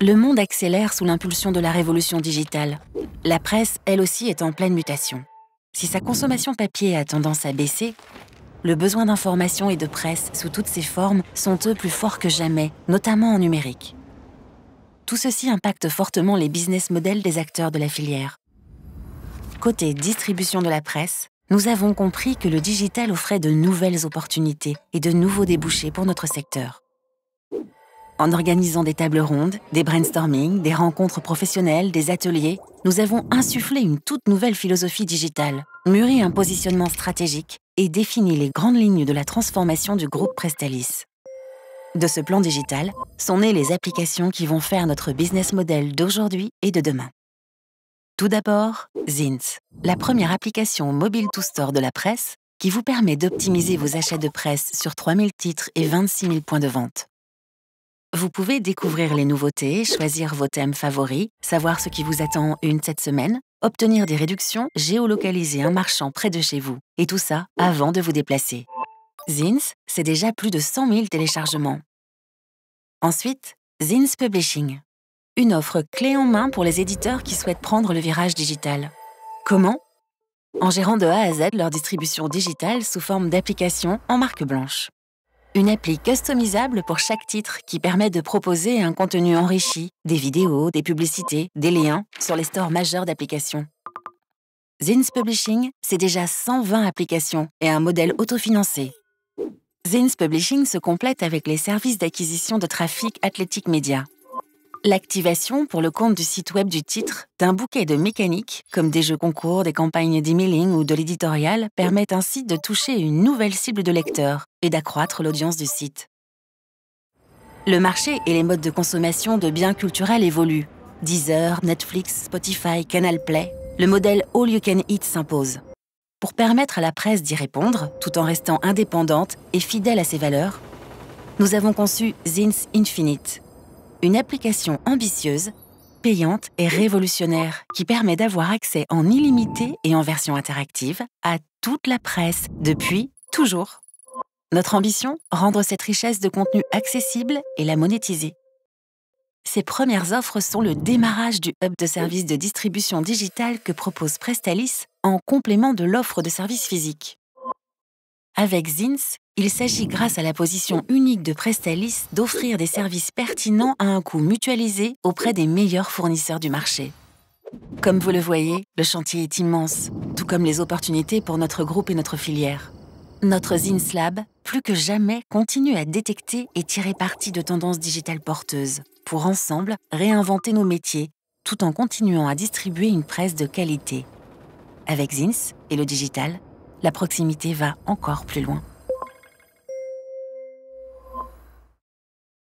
Le monde accélère sous l'impulsion de la révolution digitale. La presse, elle aussi, est en pleine mutation. Si sa consommation papier a tendance à baisser, le besoin d'information et de presse sous toutes ses formes sont eux plus forts que jamais, notamment en numérique. Tout ceci impacte fortement les business models des acteurs de la filière. Côté distribution de la presse, nous avons compris que le digital offrait de nouvelles opportunités et de nouveaux débouchés pour notre secteur. En organisant des tables rondes, des brainstorming, des rencontres professionnelles, des ateliers, nous avons insufflé une toute nouvelle philosophie digitale, mûri un positionnement stratégique et défini les grandes lignes de la transformation du groupe Prestalis. De ce plan digital sont nées les applications qui vont faire notre business model d'aujourd'hui et de demain. Tout d'abord, Zins, la première application mobile to store de la presse qui vous permet d'optimiser vos achats de presse sur 3000 titres et 26 000 points de vente. Vous pouvez découvrir les nouveautés, choisir vos thèmes favoris, savoir ce qui vous attend cette semaine, obtenir des réductions, géolocaliser un marchand près de chez vous, et tout ça avant de vous déplacer. Zins, c'est déjà plus de 100 000 téléchargements. Ensuite, Zins Publishing, une offre clé en main pour les éditeurs qui souhaitent prendre le virage digital. Comment? En gérant de A à Z leur distribution digitale sous forme d'application en marque blanche. Une appli customisable pour chaque titre qui permet de proposer un contenu enrichi, des vidéos, des publicités, des liens sur les stores majeurs d'applications. Zins Publishing, c'est déjà 120 applications et un modèle autofinancé. Zins Publishing se complète avec les services d'acquisition de trafic Athletic Media. L'activation pour le compte du site web du titre d'un bouquet de mécaniques, comme des jeux concours, des campagnes d'emailing ou de l'éditorial, permet ainsi de toucher une nouvelle cible de lecteurs et d'accroître l'audience du site. Le marché et les modes de consommation de biens culturels évoluent. Deezer, Netflix, Spotify, Canal Play, le modèle All You Can Eat s'impose. Pour permettre à la presse d'y répondre, tout en restant indépendante et fidèle à ses valeurs, nous avons conçu Zins Infinite, une application ambitieuse, payante et révolutionnaire qui permet d'avoir accès en illimité et en version interactive à toute la presse depuis toujours. Notre ambition, rendre cette richesse de contenu accessible et la monétiser. Ces premières offres sont le démarrage du hub de services de distribution digitale que propose Prestalis en complément de l'offre de services physiques. Avec Zins, il s'agit, grâce à la position unique de Prestalis, d'offrir des services pertinents à un coût mutualisé auprès des meilleurs fournisseurs du marché. Comme vous le voyez, le chantier est immense, tout comme les opportunités pour notre groupe et notre filière. Notre Zins Lab, plus que jamais, continue à détecter et tirer parti de tendances digitales porteuses, pour ensemble réinventer nos métiers, tout en continuant à distribuer une presse de qualité. Avec Zins et le digital, la proximité va encore plus loin.